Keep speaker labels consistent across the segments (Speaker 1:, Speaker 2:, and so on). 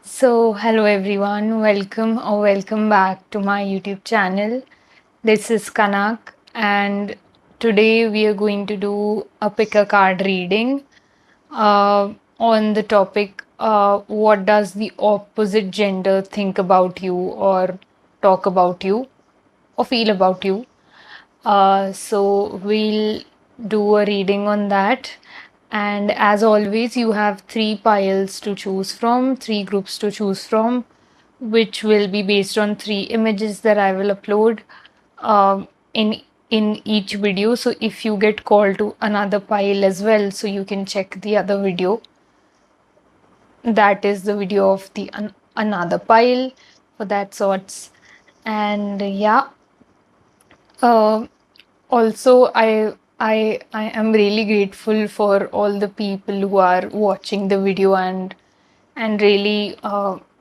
Speaker 1: Hello everyone, welcome back to my YouTube channel. This is Kanak, and today we are going to do a pick a card reading on the topic what does the opposite gender think about you, or talk about you, or feel about you. So we'll do a reading on that. And as always, you have three piles to choose from, three groups to choose from, which will be based on three images that I will upload in each video. So if you get called to another pile as well, so you can check the other video. That is the video of the another pile for that sorts. And yeah, uh, also I am really grateful for all the people who are watching the video and really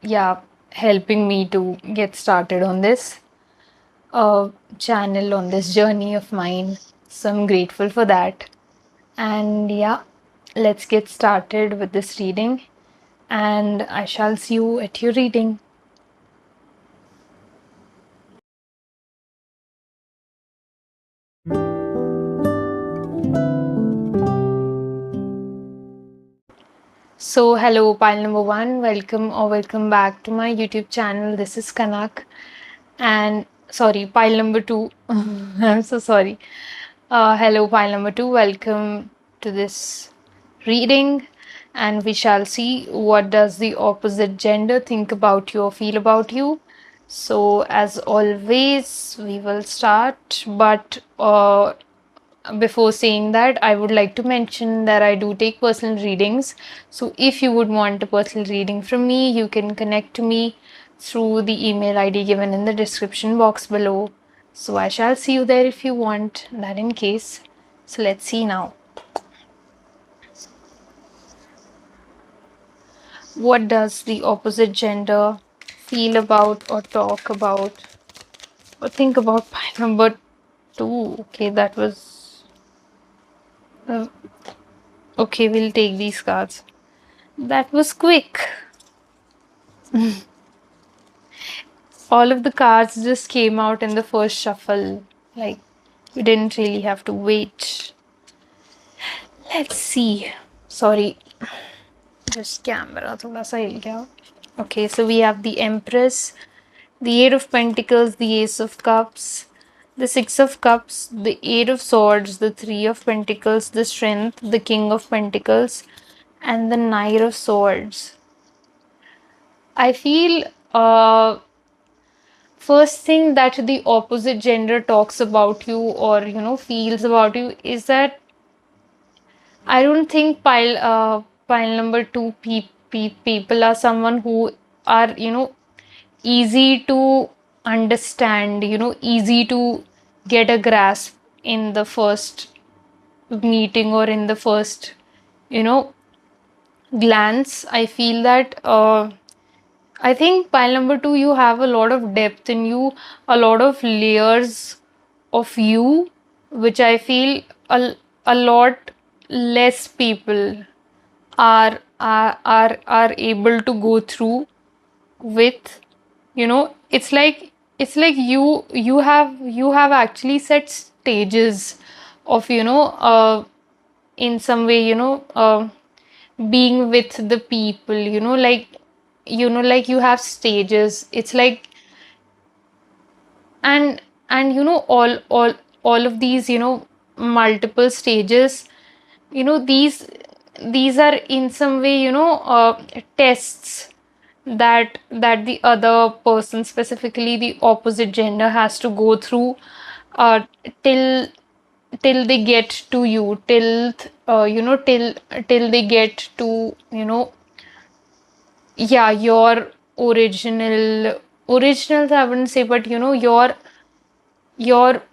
Speaker 1: yeah, helping me to get started on this channel, on this journey of mine. So I'm grateful for that. And yeah, let's get started with this reading, and I shall see you at your reading. So, hello, pile number one. Welcome back to my YouTube channel. This is Kanak. And sorry, pile number two. I'm so sorry. Hello, pile number two. Welcome to this reading. And we shall see what does the opposite gender think about you or feel about you. So, as always, we will start. But before saying that, I would like to mention that I do take personal readings. So if you would want a personal reading from me, you can connect to me through the email ID given in the description box below. So I shall see you there if you want that in case. So let's see now. What does the opposite gender feel about, or talk about, or think about pile number two? Okay, that was. Uh, okay, we'll take these cards. That was quick. All of the cards just came out in the first shuffle. Like, you didn't really have to wait. Let's see. Sorry, just camera thoda sa हिल गया. Okay, so we have the Empress, the Eight of Pentacles, the Ace of Cups, the Six of Cups, the Eight of Swords, the Three of Pentacles, the Strength, the King of Pentacles, and the Knight of Swords. I feel first thing that the opposite gender talks about you, or feels about you, is that I don't think pile number two people are someone who are easy to understand, easy to get a grasp in the first meeting or in the first you know glance. I feel that I think pile number two, you have a lot of depth in you, a lot of layers of you, which I feel a lot less people are able to go through with. It's like you have actually set stages of in some way, being with the people, like you have stages. It's like, and all of these, multiple stages, these are in some way, tests that the other person, specifically the opposite gender, has to go through uh, till they get to you, till they get to, yeah, your originals, I wouldn't say, but your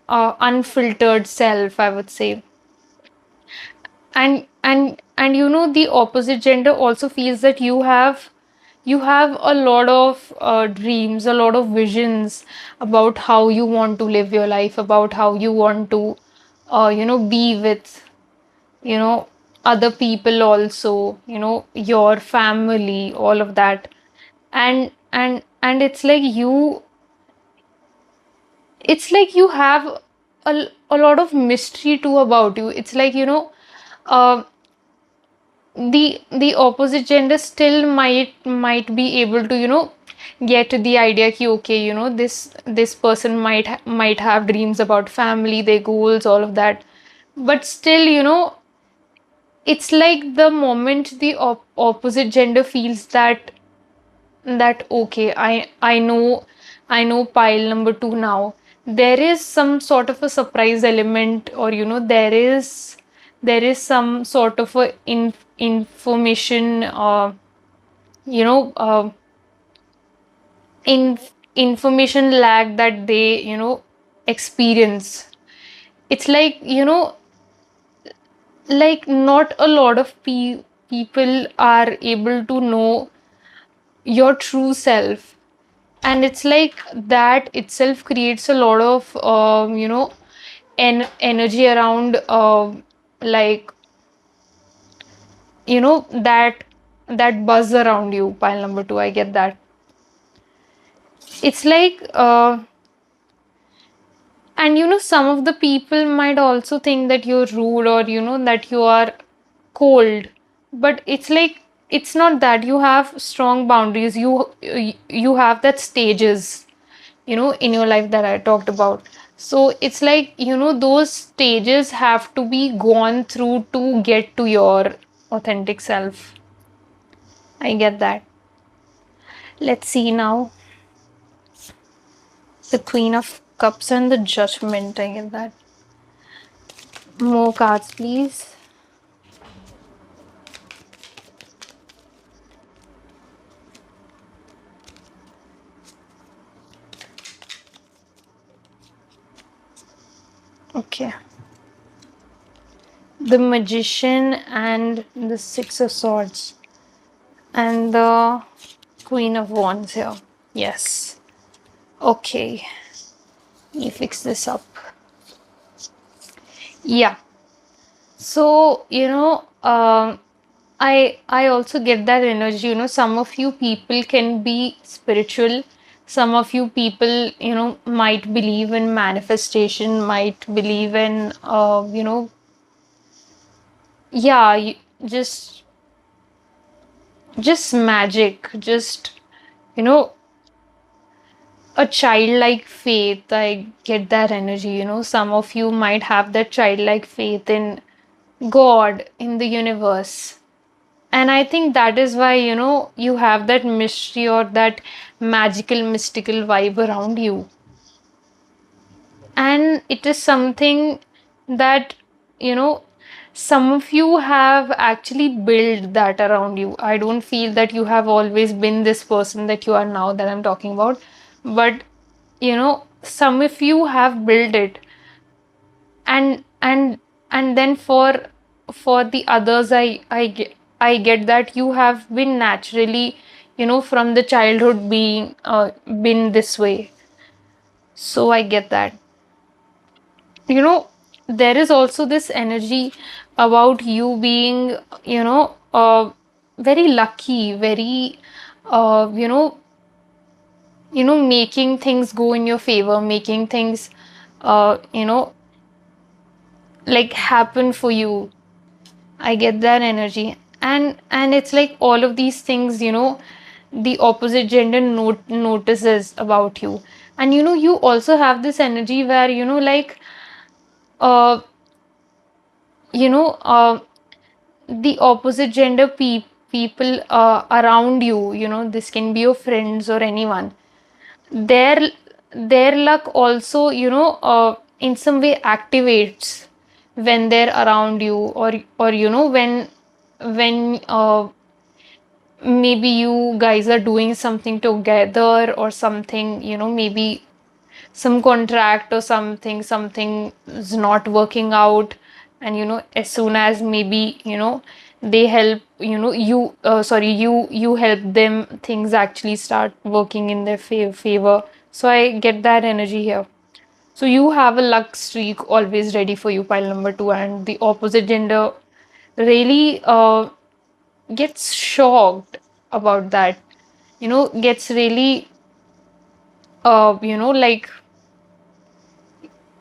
Speaker 1: unfiltered self, I would say. And the opposite gender also feels that you have a lot of dreams, a lot of visions about how you want to live your life, about how you want to be with you know other people, also your family, all of that. And it's like you have a lot of mystery too about you. It's like, uh, the opposite gender still might be able to, get the idea ki, okay, this person might have dreams about family, their goals, all of that. But still, it's like the moment the opposite gender feels that okay, I know pile number two now, there is some sort of a surprise element, or there is some sort of a information, you know in information lag that they experience. It's like, like not a lot of people are able to know your true self, and it's like that itself creates a lot of energy around, like, that buzz around you, pile number two. I get that. It's like, and some of the people might also think that you're rude, or that you are cold, but it's like, it's not that. You have strong boundaries. You have that stages, in your life that I talked about. So it's like, those stages have to be gone through to get to your authentic self. I get that. Let's see now. The Queen of Cups and the Judgment. I get that. More cards, please. Okay. The Magician and the Six of Swords. And the Queen of Wands here. Yes. Okay. Let me fix this up. Yeah. So, I also get that energy. Some of you people can be spiritual. Some of you people, might believe in manifestation, might believe in, yeah, just magic, just, you know, a childlike faith. I get that energy. Some of you might have that childlike faith in God, in the universe. And I think that is why, you have that mystery or that magical, mystical vibe around you. And it is something that, you know, some of you have actually built that around you. I don't feel that you have always been this person that you are now that I'm talking about. But, some of you have built it. And then for the others, I get that you have been naturally, from the childhood being been this way. So I get that. you know there is also this energy about you being, very lucky, very, uh, you know making things go in your favor, making things, you know like happen for you. I get that energy. And it's like all of these things, the opposite gender notices about you. And you also have this energy where, uh you know uh the opposite gender people around you, this can be your friends or anyone, their their luck also, in some way activates when they're around you, or when maybe you guys are doing something together or something, maybe some contract or something is not working out. And as soon as maybe, they help, you sorry, you help them, things actually start working in their favor. So I get that energy here. So you have a luck streak always ready for you, pile number two, and the opposite gender really gets shocked about that. gets really, like,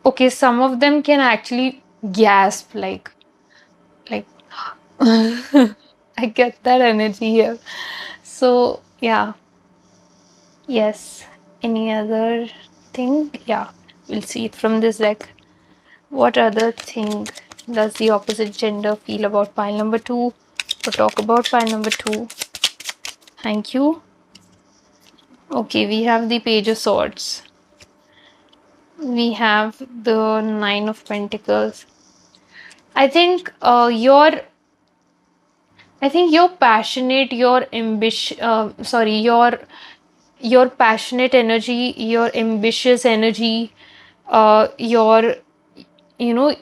Speaker 1: okay, some of them can actually gasp, like I get that energy here. So yeah, yes. Any other thing? Yeah, we'll see it from this deck. What other thing does the opposite gender feel about pile number two? Or talk about pile number two. Thank you. Okay, we have the Page of Swords. We have the Nine of Pentacles. I think you're passionate, your ambition. Sorry, your passionate energy, your ambitious energy, your you know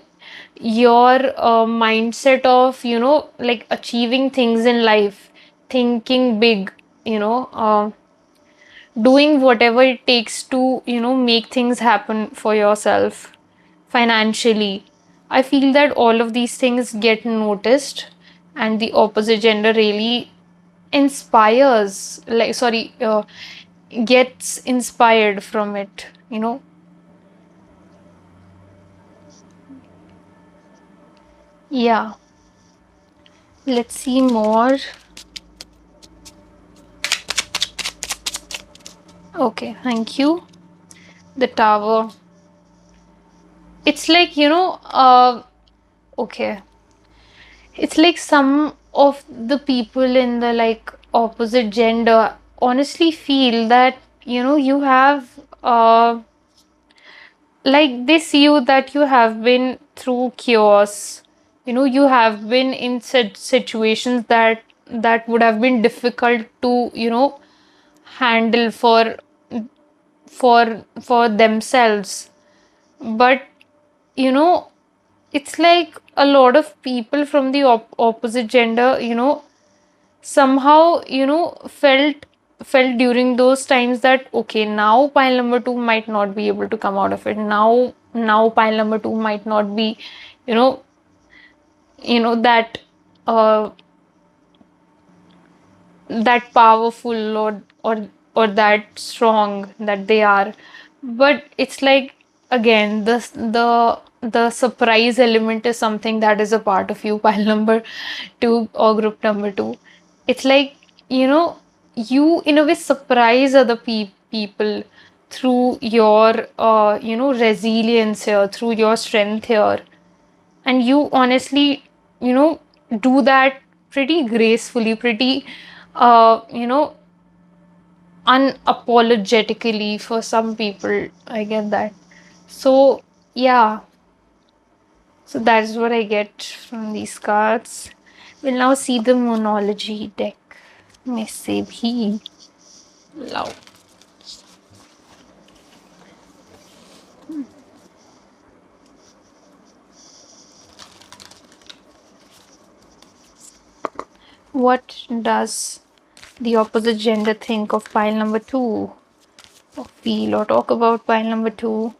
Speaker 1: your mindset of like achieving things in life, thinking big, doing whatever it takes to make things happen for yourself financially. I feel that all of these things get noticed, and the opposite gender really inspires, like, sorry, gets inspired from it. Yeah, let's see more. Okay, thank you. The Tower. It's like, okay. It's like some of the people in the like opposite gender honestly feel that, you have, like, they see you that you have been through chaos. You have been in such situations that would have been difficult to, handle for themselves. But you know it's like a lot of people from the opposite gender, somehow, felt during those times that, okay, now pile number two might not be able to come out of it. Now pile number two might not be, you know that, uh that powerful, or that strong that they are. But it's like, again, the surprise element is something that is a part of you, pile number two or group number two. It's like, you in a way surprise other people through your resilience here, through your strength here. And you honestly, do that pretty gracefully, pretty, uh you know unapologetically. For some people, I get that. So yeah, so that's what I get from these cards. We'll now see the Monology deck. May say be loud. What does the opposite gender think of pile number two? Or feel or talk about pile number two?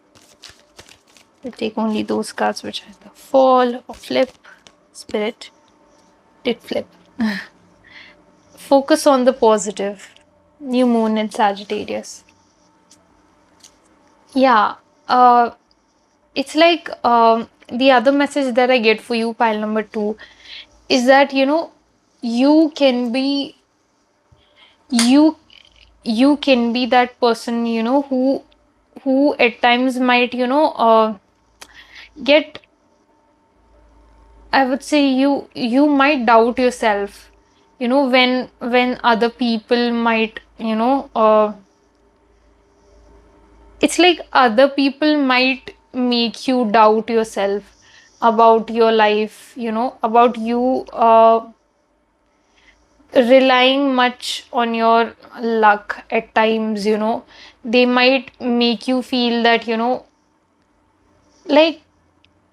Speaker 1: We'll take only those cards which either fall or flip. Spirit did flip. Focus on the positive. New moon in Sagittarius. Yeah, it's like, the other message that I get for you, pile number two, is that, you can be you you can be that person, who at times might, get, I would say, you might doubt yourself, when other people might, it's like other people might make you doubt yourself about your life, about you, relying much on your luck at times. They might make you feel that,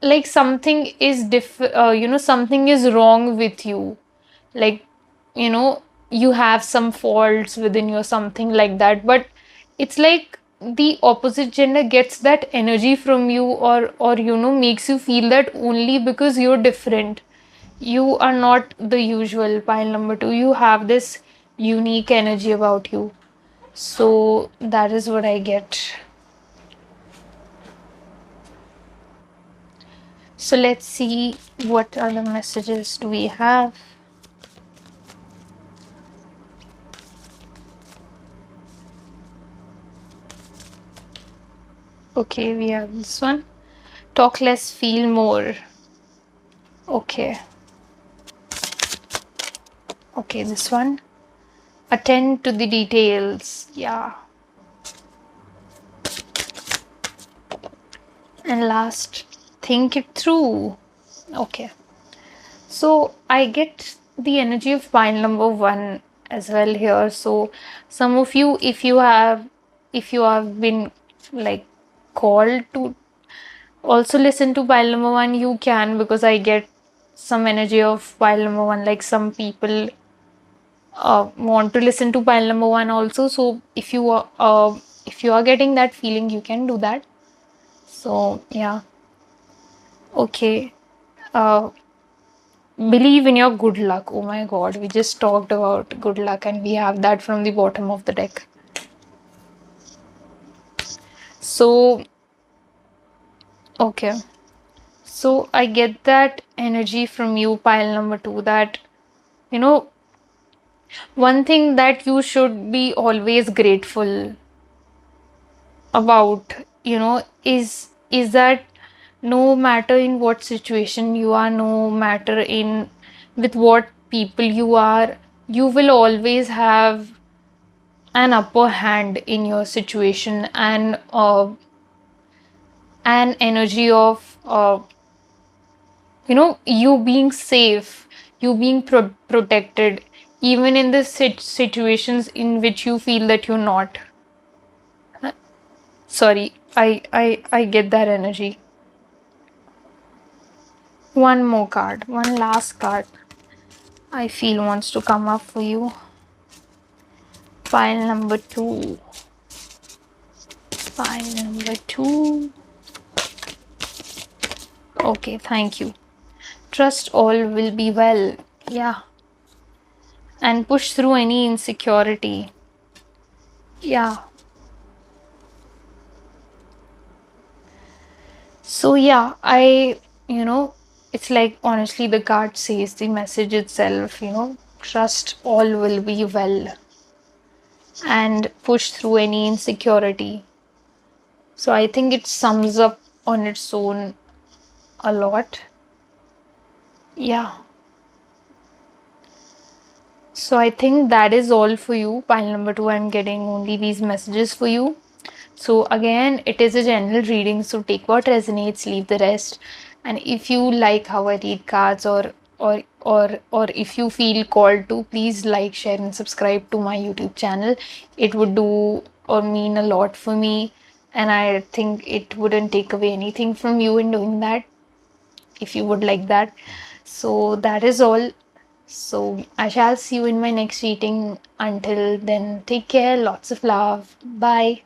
Speaker 1: like something is something is wrong with you, like, you know you have some faults within you, something like that. But it's like the opposite gender gets that energy from you, or makes you feel that only because you're different. You are not the usual, pile number two. You have this unique energy about you. So that is what I get. So let's see what other messages do we have. Okay, we have this one. Talk less, feel more. Okay. Okay, this one. Attend to the details. Yeah. And last, think it through. Okay. So I get the energy of pile number one as well here. So some of you, if you have been like called to also listen to pile number one, you can, because I get some energy of pile number one. Like some people want to listen to pile number one also. So if you are getting that feeling, you can do that. So yeah. Okay. Uh, Believe in your good luck. Oh my god, we just talked about good luck and we have that from the bottom of the deck. So, okay. So, I get that energy from you, pile number two, that, you know, one thing that you should be always grateful about, is that no matter in what situation you are, no matter in with what people you are, you will always have an upper hand in your situation, and an energy of you being safe, you being protected, even in the situations in which you feel that you're not. Sorry, I get that energy. One more card, one last card I feel wants to come up for you. Pile number two. Pile number two. Okay, thank you. Trust all will be well. Yeah. And push through any insecurity. Yeah. So, yeah, it's like honestly, the card says the message itself, trust all will be well and push through any insecurity. So, I think it sums up on its own a lot. Yeah. So, I think that is all for you. Pile number two, I'm getting only these messages for you. So again, it is a general reading, so take what resonates, leave the rest. And if you like how I read cards, or if you feel called to, please like, share, and subscribe to my YouTube channel. It would do or mean a lot for me, and I think it wouldn't take away anything from you in doing that if you would like that. So that is all. So I shall see you in my next reading. Until then, take care, lots of love. Bye.